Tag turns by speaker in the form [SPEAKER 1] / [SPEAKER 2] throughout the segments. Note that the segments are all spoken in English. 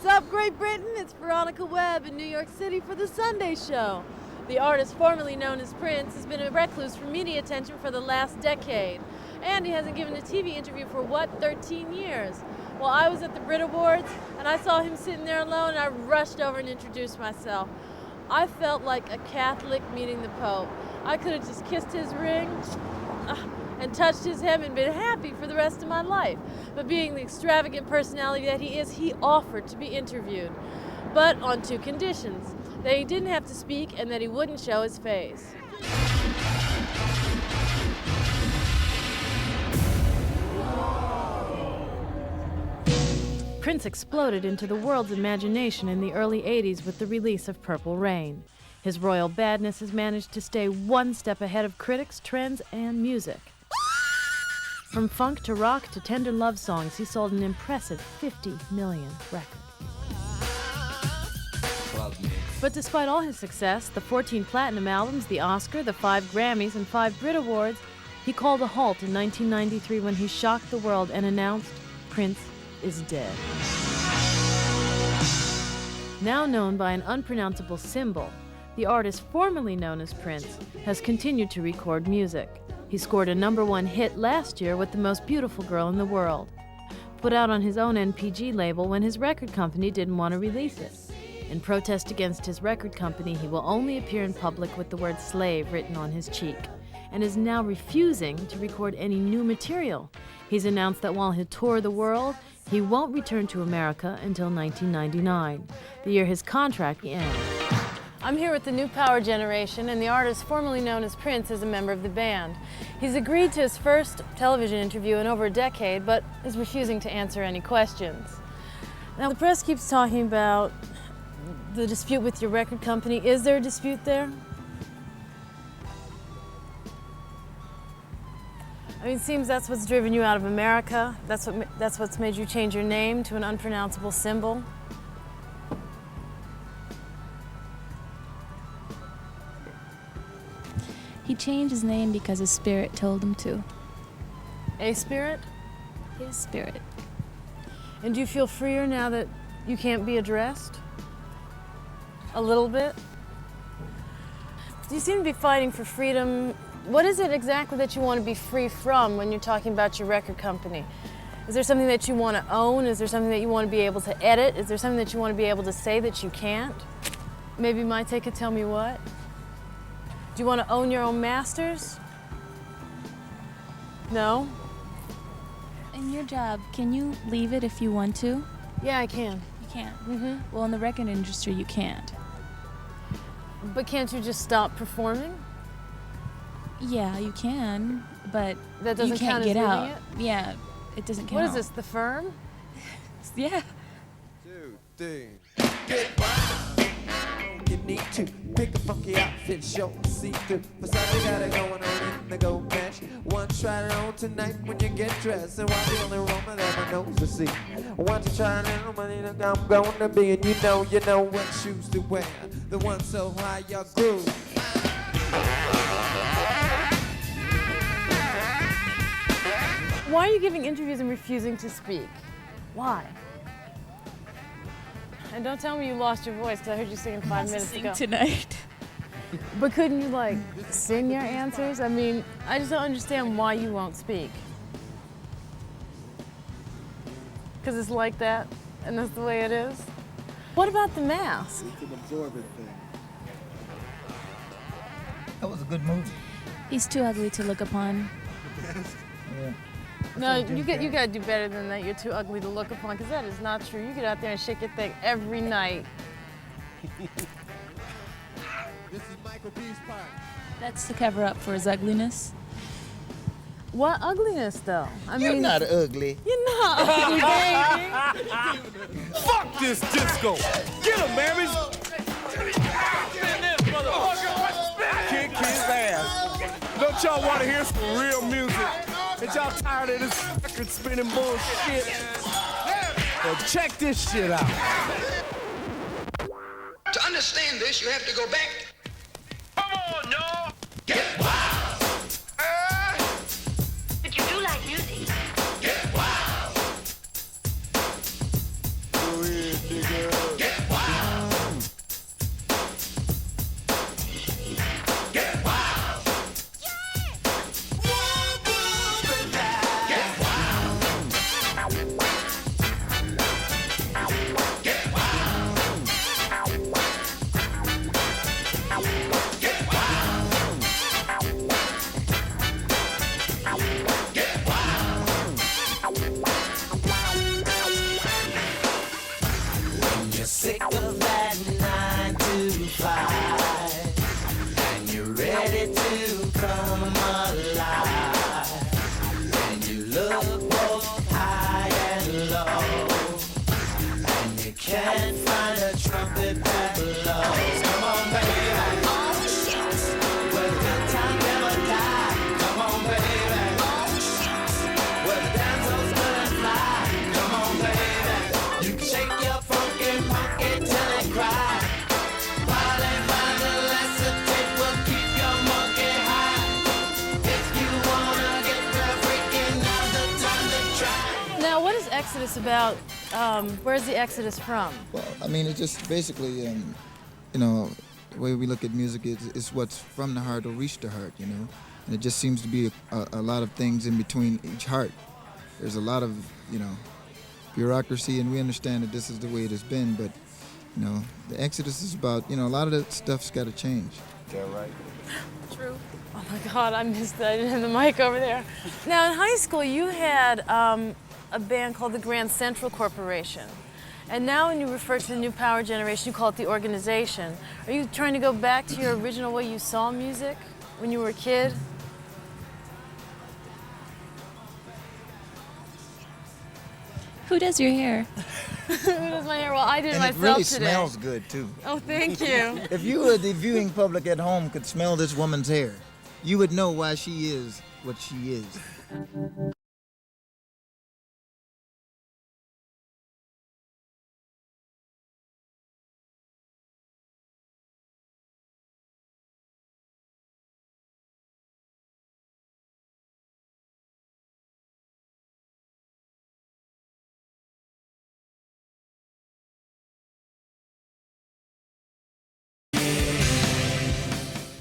[SPEAKER 1] up, Great Britain? It's Veronica Webb in New York City for The Sunday Show. The artist formerly known as Prince has been a recluse from media attention for the last decade. And he hasn't given a TV interview for, 13 years? Well, I was at the Brit Awards, and I saw him sitting there alone, and I rushed over and introduced myself. I felt like a Catholic meeting the Pope. I could have just kissed his ring and touched his hem and been happy for the rest of my life. But being the extravagant personality that he is, he offered to be interviewed. But on two conditions: that he didn't have to speak and that he wouldn't show his face. Prince exploded into the world's imagination in the early 80s with the release of Purple Rain. His royal badness has managed to stay one step ahead of critics, trends, and music. From funk to rock to tender love songs, he sold an impressive 50 million records. But despite all his success, the 14 platinum albums, the Oscar, the 5 Grammys, and 5 Brit Awards, he called a halt in 1993 when he shocked the world and announced Prince is dead. Now known by an unpronounceable symbol, the artist formerly known as Prince has continued to record music. He scored a #1 hit last year with The Most Beautiful Girl in the World, put out on his own NPG label when his record company didn't want to release it. In protest against his record company, he will only appear in public with the word slave written on his cheek, and is now refusing to record any new material. He's announced that while he'll tour the world, he won't return to America until 1999, the year his contract ends. I'm here with the New Power Generation, and the artist formerly known as Prince is a member of the band. He's agreed to his first television interview in over a decade, but is refusing to answer any questions. Now, the press keeps talking about the dispute with your record company. Is there a dispute there? I mean, it seems that's what's driven you out of America. That's what's made you change your name to an unpronounceable symbol.
[SPEAKER 2] He changed his name because his spirit told him to.
[SPEAKER 1] A spirit?
[SPEAKER 2] His spirit.
[SPEAKER 1] And do you feel freer now that you can't be addressed? A little bit? You seem to be fighting for freedom. What is it exactly that you want to be free from when you're talking about your record company? Is there something that you want to own? Is there something that you want to be able to edit? Is there something that you want to be able to say that you can't? Maybe my take could tell me what? Do you want to own your own masters? No?
[SPEAKER 2] In your job, can you leave it if you want to?
[SPEAKER 1] Yeah, I can.
[SPEAKER 2] You can't?
[SPEAKER 1] Mm-hmm.
[SPEAKER 2] Well, in the record industry, you can't.
[SPEAKER 1] But can't you just stop performing?
[SPEAKER 2] Yeah, you can, but
[SPEAKER 1] That doesn't
[SPEAKER 2] you can't
[SPEAKER 1] count
[SPEAKER 2] get
[SPEAKER 1] as
[SPEAKER 2] out.
[SPEAKER 1] leaving it?
[SPEAKER 2] Yeah, it doesn't count.
[SPEAKER 1] What is this, the firm?
[SPEAKER 2] Yeah.
[SPEAKER 3] 2, 3. Get wild. You need to pick a funky outfit, show see through. Besides, you got it going on in the gold mesh. One try it on tonight when you get dressed, and while the only woman ever knows to see. Why don't you try it on money like I'm going to be, and you know what shoes to wear. The one so high your groove.
[SPEAKER 1] Why are you giving interviews and refusing to speak? Why? And don't tell me you lost your voice, because I heard you singing 5 minutes ago.
[SPEAKER 2] Tonight.
[SPEAKER 1] But couldn't you, like, sing your answers? I mean, I just don't understand why you won't speak. Because it's like that, and that's the way it is? What about the mask?
[SPEAKER 4] It's an absorbent thing.
[SPEAKER 5] That was a good movie.
[SPEAKER 2] He's too ugly to look upon.
[SPEAKER 5] Yeah.
[SPEAKER 1] No, you gotta do better than that. You're too ugly to look upon, because that is not true. You get out there and shake your thing every night.
[SPEAKER 3] This is Michael B's part.
[SPEAKER 2] That's the cover up for his ugliness.
[SPEAKER 1] What ugliness, though? I
[SPEAKER 5] You're
[SPEAKER 1] mean,
[SPEAKER 5] not ugly.
[SPEAKER 1] You're not ugly, baby.
[SPEAKER 6] Fuck this disco! Get him, Marys! Kick his ass. Don't y'all want to hear some real music? Ain't y'all tired of this record spinning bullshit? Well, check this shit out.
[SPEAKER 7] To understand this, you have to go back.
[SPEAKER 6] Come on, y'all!
[SPEAKER 7] Get wild.
[SPEAKER 8] But you do like music.
[SPEAKER 7] Get wild.
[SPEAKER 3] Go ahead, nigga. sick of that 9 to 5, and you're ready to come alive, and you look both high and low, and you can't find a trumpet that blows. Come on, baby. Oh, shit. Well, the good time never die. Come on, baby. Oh, shit. Well, the dance floor's gonna fly. Come on, baby. You can shake your funky monkey till it cry. While they find the lesser tape will keep your monkey high. If you wanna get real freaking, now's the time to try.
[SPEAKER 1] Now, what is Exodus about? Where's the Exodus from?
[SPEAKER 5] Well, I mean, it's just basically, you know, the way we look at music is what's from the heart will reach the heart, you know? And it just seems to be a lot of things in between each heart. There's a lot of, you know, bureaucracy, and we understand that this is the way it has been, but, you know, the Exodus is about, you know, a lot of that stuff's got to change.
[SPEAKER 6] Is that right?
[SPEAKER 1] True. Oh my God, I missed that. I didn't have the mic over there. Now, in high school, you had a band called the Grand Central Corporation. And now when you refer to the new power generation, you call it the organization. Are you trying to go back to your original way you saw music when you were a kid?
[SPEAKER 2] Who does your hair?
[SPEAKER 1] Who does my hair? Well, I did it
[SPEAKER 5] And it
[SPEAKER 1] myself
[SPEAKER 5] really
[SPEAKER 1] today.
[SPEAKER 5] smells good, too.
[SPEAKER 1] Oh, thank you.
[SPEAKER 5] If you, the viewing public at home, could smell this woman's hair, you would know why she is what she is.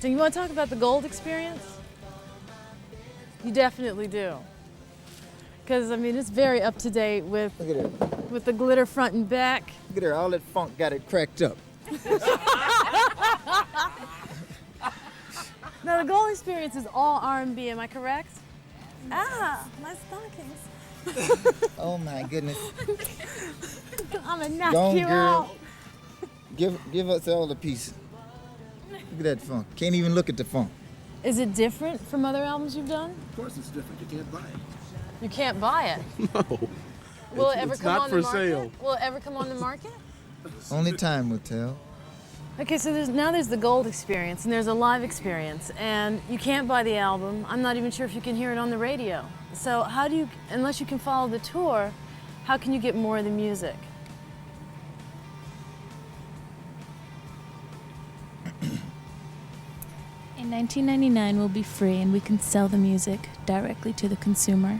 [SPEAKER 1] So you want to talk about the Gold experience? You definitely do. Because, I mean, it's very up to date with
[SPEAKER 5] Look at her.
[SPEAKER 1] the glitter front and back.
[SPEAKER 5] Look at her. All that funk got it cracked up.
[SPEAKER 1] Now, the Gold experience is all R&B, am I correct? Ah, my stockings.
[SPEAKER 5] Oh, my goodness.
[SPEAKER 1] I'm gonna knock
[SPEAKER 5] Go on,
[SPEAKER 1] you
[SPEAKER 5] girl.
[SPEAKER 1] out.
[SPEAKER 5] Give us all the piece. Look at that funk. Can't even look at the funk.
[SPEAKER 1] Is it different from other albums you've done?
[SPEAKER 6] Of course it's different. You can't buy it.
[SPEAKER 1] You can't buy it.
[SPEAKER 6] No.
[SPEAKER 1] Will it ever
[SPEAKER 6] it's
[SPEAKER 1] come
[SPEAKER 6] not
[SPEAKER 1] on
[SPEAKER 6] for
[SPEAKER 1] the market?
[SPEAKER 6] sale.
[SPEAKER 1] Will it ever come on the market?
[SPEAKER 5] Only time will tell.
[SPEAKER 1] Okay, so there's the Gold experience and there's a live experience, and you can't buy the album. I'm not even sure if you can hear it on the radio. So how do you, unless you can follow the tour, how can you get more of the music?
[SPEAKER 2] In 1999, we'll be free and we can sell the music directly to the consumer.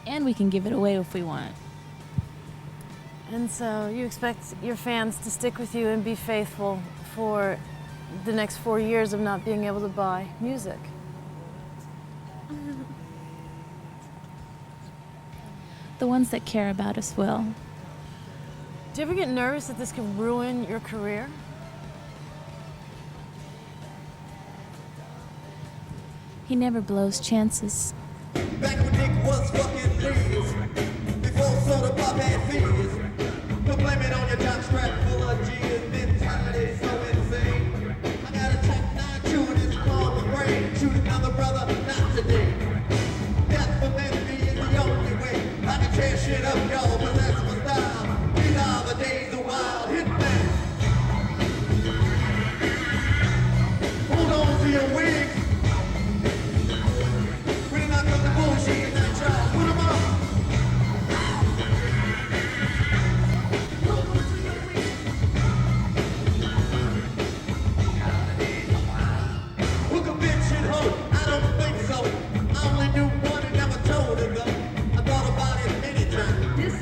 [SPEAKER 2] And we can give it away if we want.
[SPEAKER 1] And so you expect your fans to stick with you and be faithful for the next 4 years of not being able to buy music.
[SPEAKER 2] The ones that care about us will.
[SPEAKER 1] Do you ever get nervous that this could ruin your career?
[SPEAKER 2] He never blows chances.
[SPEAKER 3] Back when Nick was fucking Liz, before soda pop had fizz. Don't blame it on your jockstrap full of G's. Mentality so insane. I got a check 9 chewing his palm of brain. Shoot another brother, not today. Death for me is the only way. I can tear shit up, y'all, but that's my style. These are the days of wild hitman. Hold on to your wigs. Bring out the bullshit and try. Put 'em up. Hook a bitch and hoe. I don't think so. I only knew one and never told her though. I thought about it many times.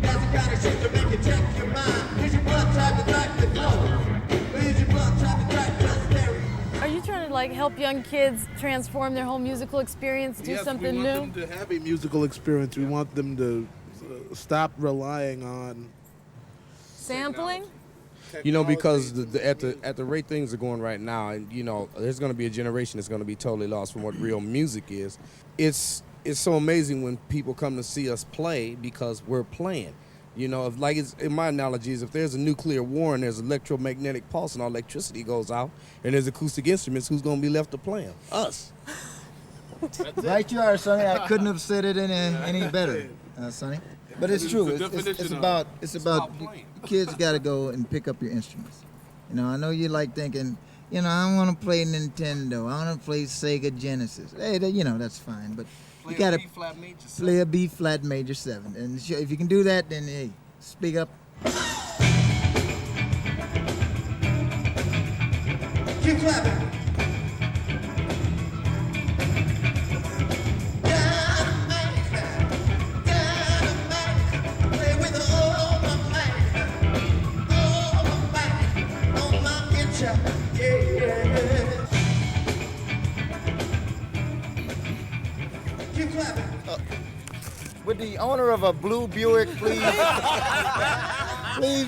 [SPEAKER 3] That's the kind of shit to make you check your mind. Is your blood type to track the flow? Or is your blood type to track just stereo?
[SPEAKER 1] Are you trying to like help young kids transform their whole musical experience, do something
[SPEAKER 6] we
[SPEAKER 1] new?
[SPEAKER 6] want them to have a musical experience. We want them to stop relying on
[SPEAKER 1] Sampling?
[SPEAKER 4] You know, because at the rate things are going right now, and you know, there's going to be a generation that's going to be totally lost from what real music is. It's it's so amazing when people come to see us play because we're playing. You know, if, like it's, in my analogy is if there's a nuclear war and there's electromagnetic pulse and all electricity goes out and there's acoustic instruments, who's going to be left to play them? Us.
[SPEAKER 5] Right you are, Sonny. I couldn't have said it any better, Sonny. But it's true. It's about kids got to go and pick up your instruments. You know, I know you like thinking, you know, I want to play Nintendo. I want to play Sega Genesis. Hey, you know, that's fine. But you got to play a B flat major 7. And if you can do that, then hey, speak up.
[SPEAKER 3] Keep clapping.
[SPEAKER 5] Would the owner of a blue Buick please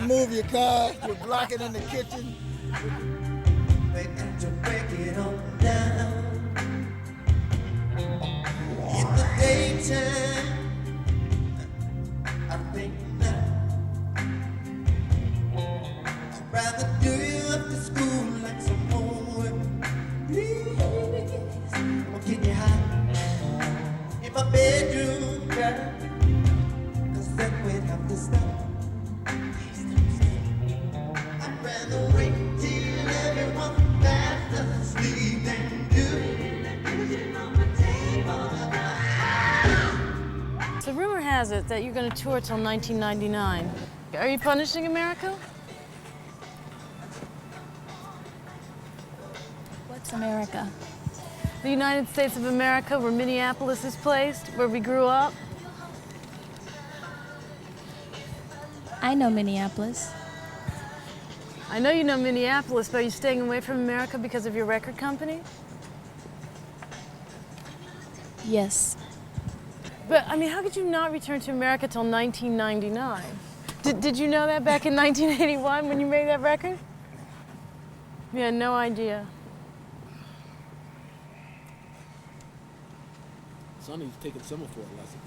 [SPEAKER 5] move your car? You're blocking in the kitchen.
[SPEAKER 3] Break it on down. In the daytime, I think now I'd rather do you up to school like some homework. Please, I'll get you high in my bedroom, girl. 'Cause then we'd have to stop. I'd rather wait till everyone fast asleep than do it on the table.
[SPEAKER 1] So rumor has it that you're going to tour till 1999. Are you punishing America?
[SPEAKER 2] What's America?
[SPEAKER 1] The United States of America, where Minneapolis is placed, where we grew up.
[SPEAKER 2] I know Minneapolis.
[SPEAKER 1] I know you know Minneapolis, but are you staying away from America because of your record company?
[SPEAKER 2] Yes.
[SPEAKER 1] But, I mean, how could you not return to America till 1999? Did you know that back in 1981 when you made that record? You had no idea.
[SPEAKER 6] Sonny's taking semaphore lessons.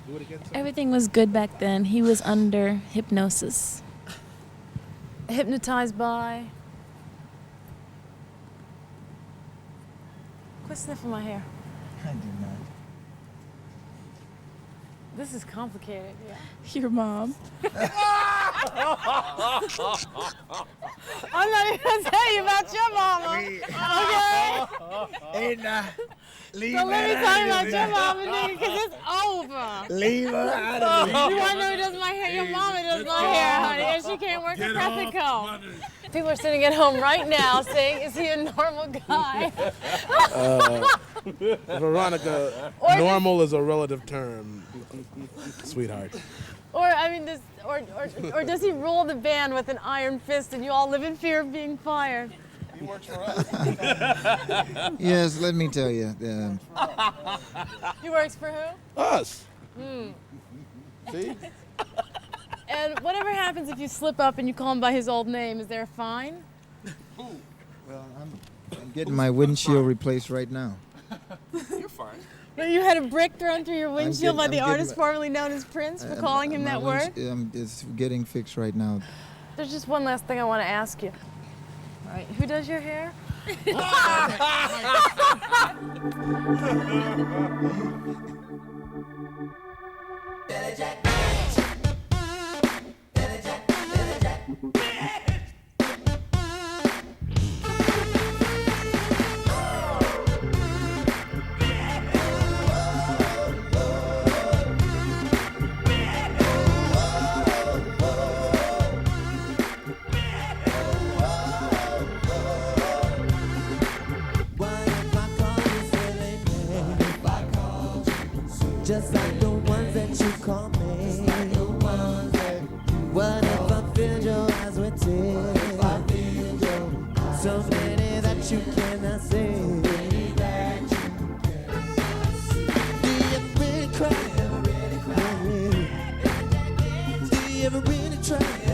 [SPEAKER 6] Do it again, Sonny?
[SPEAKER 2] Everything was good back then. He was under hypnosis.
[SPEAKER 1] Hypnotized by? Quit sniffing my hair.
[SPEAKER 5] I do not.
[SPEAKER 1] This is complicated, yeah.
[SPEAKER 2] Your mom.
[SPEAKER 1] I'm not even gonna tell you about your mama, okay?
[SPEAKER 5] Hey, nah. Leave
[SPEAKER 1] So let me tell you about your mama, nigga, because it's over.
[SPEAKER 5] Leave her out of it.
[SPEAKER 1] You want to know who does my hair? Your mama does my hair, honey, and she can't work a crescent comb. People are sitting at home right now saying, is he a normal guy?
[SPEAKER 4] Veronica,
[SPEAKER 1] Or
[SPEAKER 4] normal is a relative term, sweetheart.
[SPEAKER 1] Or, I mean, or does he rule the band with an iron fist and you all live in fear of being fired?
[SPEAKER 6] He works for us.
[SPEAKER 5] Yes, let me tell you.
[SPEAKER 1] He works for who?
[SPEAKER 4] Us. See?
[SPEAKER 1] And whatever happens if you slip up and you call him by his old name, is there a fine?
[SPEAKER 5] Well, I'm getting my windshield replaced right now.
[SPEAKER 6] You're fine.
[SPEAKER 1] But you had a brick thrown through your windshield by the
[SPEAKER 5] I'm
[SPEAKER 1] artist
[SPEAKER 5] getting-
[SPEAKER 1] formerly known as Prince for calling him that word?
[SPEAKER 5] It's getting fixed right now.
[SPEAKER 1] There's just one last thing I want to ask you. All right, who does your hair?
[SPEAKER 3] Just like the ones that you call me. What if I filled your eyes with tears? So many that you cannot see. Do you ever really cry? Do you ever really try?